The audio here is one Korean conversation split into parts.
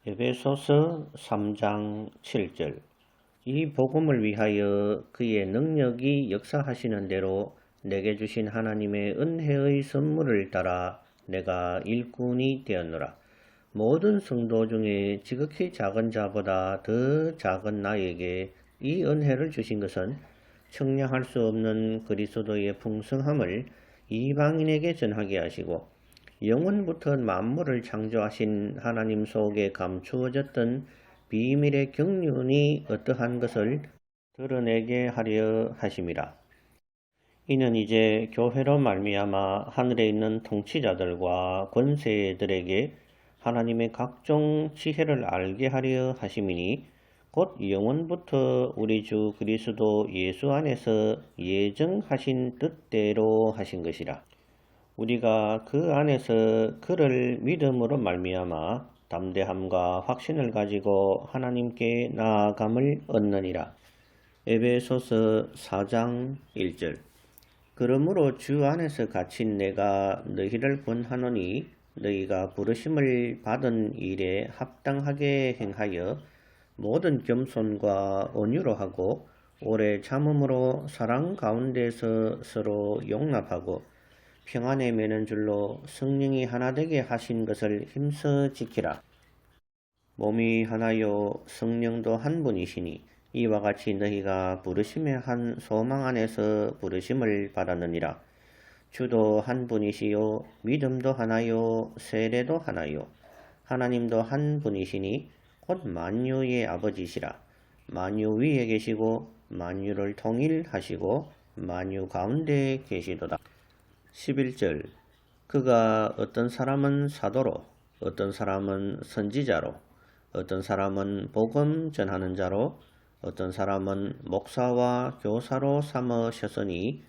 에베소서 3장 7절. 이 복음을 위하여 그의 능력이 역사하시는 대로 내게 주신 하나님의 은혜의 선물을 따라 내가 일꾼이 되었노라. 모든 성도 중에 지극히 작은 자보다 더 작은 나에게 이 은혜를 주신 것은 청량할 수 없는 그리스도의 풍성함을 이방인에게 전하게 하시고 영원부터 만물을 창조하신 하나님 속에 감추어졌던 비밀의 경륜이 어떠한 것을 드러내게 하려 하심이라. 이는 이제 교회로 말미암아 하늘에 있는 통치자들과 권세들에게 하나님의 각종 지혜를 알게 하려 하심이니 곧 영원부터 우리 주 그리스도 예수 안에서 예정하신 뜻대로 하신 것이라. 우리가 그 안에서 그를 믿음으로 말미암아 담대함과 확신을 가지고 하나님께 나아감을 얻느니라. 에베소서 4장 1절. 그러므로 주 안에서 갇힌 내가 너희를 권하노니 너희가 부르심을 받은 일에 합당하게 행하여 모든 겸손과 온유로 하고 오래 참음으로 사랑 가운데서 서로 용납하고 평안에 매는 줄로 성령이 하나 되게 하신 것을 힘써 지키라. 몸이 하나요 성령도 한 분이시니 이와 같이 너희가 부르심의 한 소망 안에서 부르심을 받았느니라. 주도 한 분이시요 믿음도 하나요 세례도 하나요 하나님도 한 분이시니 곧 만유의 아버지시라. 만유 위에 계시고 만유를 통일하시고 만유 가운데 계시도다. 11절. 그가 어떤 사람은 사도로, 어떤 사람은 선지자로, 어떤 사람은 복음 전하는 자로, 어떤 사람은 목사와 교사로 삼으셨으니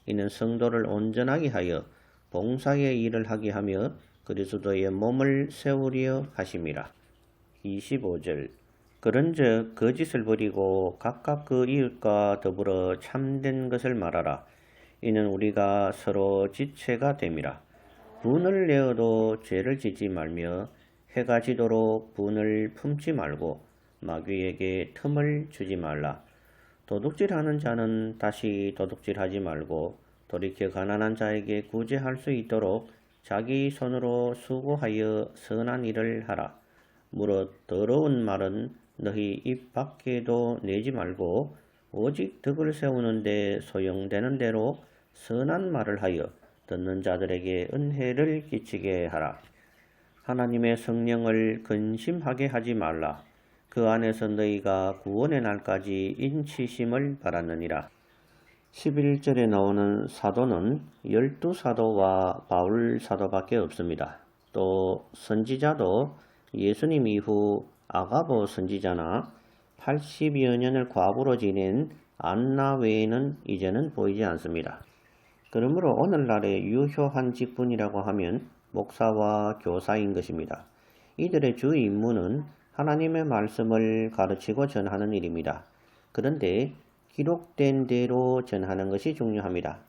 이는 성도를 온전하게 하여 봉사의 일을 하게 하며 그리스도의 몸을 세우려 하심이라. 25절. 그런즉 거짓을 버리고 각각 그 이웃과 더불어 참된 것을 말하라. 이는 우리가 서로 지체가 됨이라. 분을 내어도 죄를 짓지 말며 해가 지도록 분을 품지 말고 마귀에게 틈을 주지 말라. 도둑질하는 자는 다시 도둑질하지 말고 돌이켜 가난한 자에게 구제할 수 있도록 자기 손으로 수고하여 선한 일을 하라. 무릇 더러운 말은 너희 입 밖에도 내지 말고 오직 덕을 세우는데 소용되는 대로 선한 말을 하여 듣는 자들에게 은혜를 끼치게 하라. 하나님의 성령을 근심하게 하지 말라. 그 안에서 너희가 구원의 날까지 인치심을 받았느니라. 11절에 나오는 사도는 12사도와 바울 사도밖에 없습니다. 또 선지자도 예수님 이후 아가보 선지자나 80여 년을 과부로 지낸 안나 외에는 이제는 보이지 않습니다. 그러므로 오늘날의 유효한 직분이라고 하면 목사와 교사인 것입니다. 이들의 주 임무는 하나님의 말씀을 가르치고 전하는 일입니다. 그런데 기록된 대로 전하는 것이 중요합니다.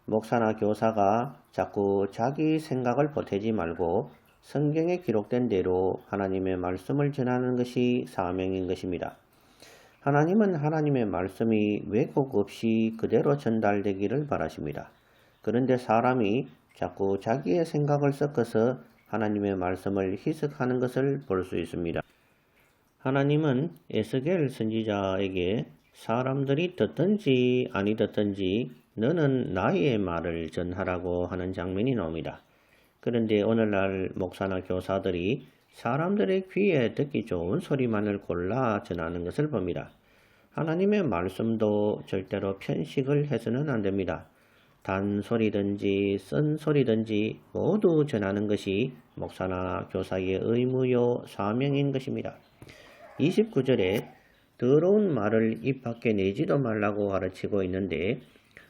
목사나 교사가 자꾸 자기 생각을 보태지 말고 성경에 기록된 대로 하나님의 말씀을 전하는 것이 사명인 것입니다. 하나님은 하나님의 말씀이 왜곡 없이 그대로 전달되기를 바라십니다. 그런데 사람이 자꾸 자기의 생각을 섞어서 하나님의 말씀을 희석하는 것을 볼 수 있습니다. 하나님은 에스겔 선지자에게 사람들이 듣든지 아니 듣든지 너는 나의 말을 전하라고 하는 장면이 나옵니다. 그런데 오늘날 목사나 교사들이 사람들의 귀에 듣기 좋은 소리만을 골라 전하는 것을 봅니다. 하나님의 말씀도 절대로 편식을 해서는 안 됩니다. 단소리든지 쓴소리든지 모두 전하는 것이 목사나 교사의 의무요 사명인 것입니다. 29절에 더러운 말을 입 밖에 내지도 말라고 가르치고 있는데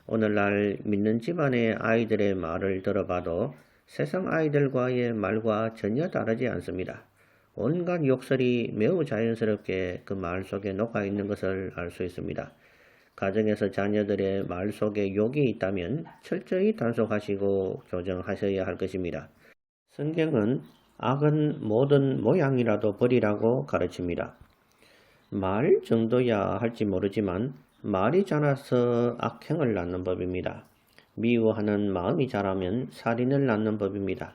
오늘날 믿는 집안의 아이들의 말을 들어봐도 세상 아이들과의 말과 전혀 다르지 않습니다. 온갖 욕설이 매우 자연스럽게 그 말 속에 녹아 있는 것을 알 수 있습니다. 가정에서 자녀들의 말 속에 욕이 있다면 철저히 단속하시고 교정하셔야 할 것입니다. 성경은 악은 모든 모양이라도 버리라고 가르칩니다. 말 정도야 할지 모르지만 말이 자라서 악행을 낳는 법입니다. 미워하는 마음이 자라면 살인을 낳는 법입니다.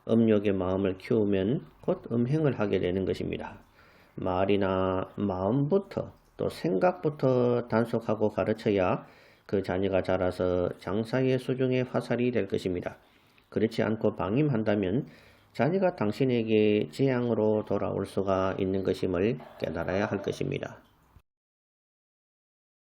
음욕의 마음을 키우면 곧 음행을 하게 되는 것입니다. 말이나 마음부터 또 생각부터 단속하고 가르쳐야 그 자녀가 자라서 장사의 수중에 화살이 될 것입니다. 그렇지 않고 방임한다면 자녀가 당신에게 재앙으로 돌아올 수가 있는 것임을 깨달아야 할 것입니다.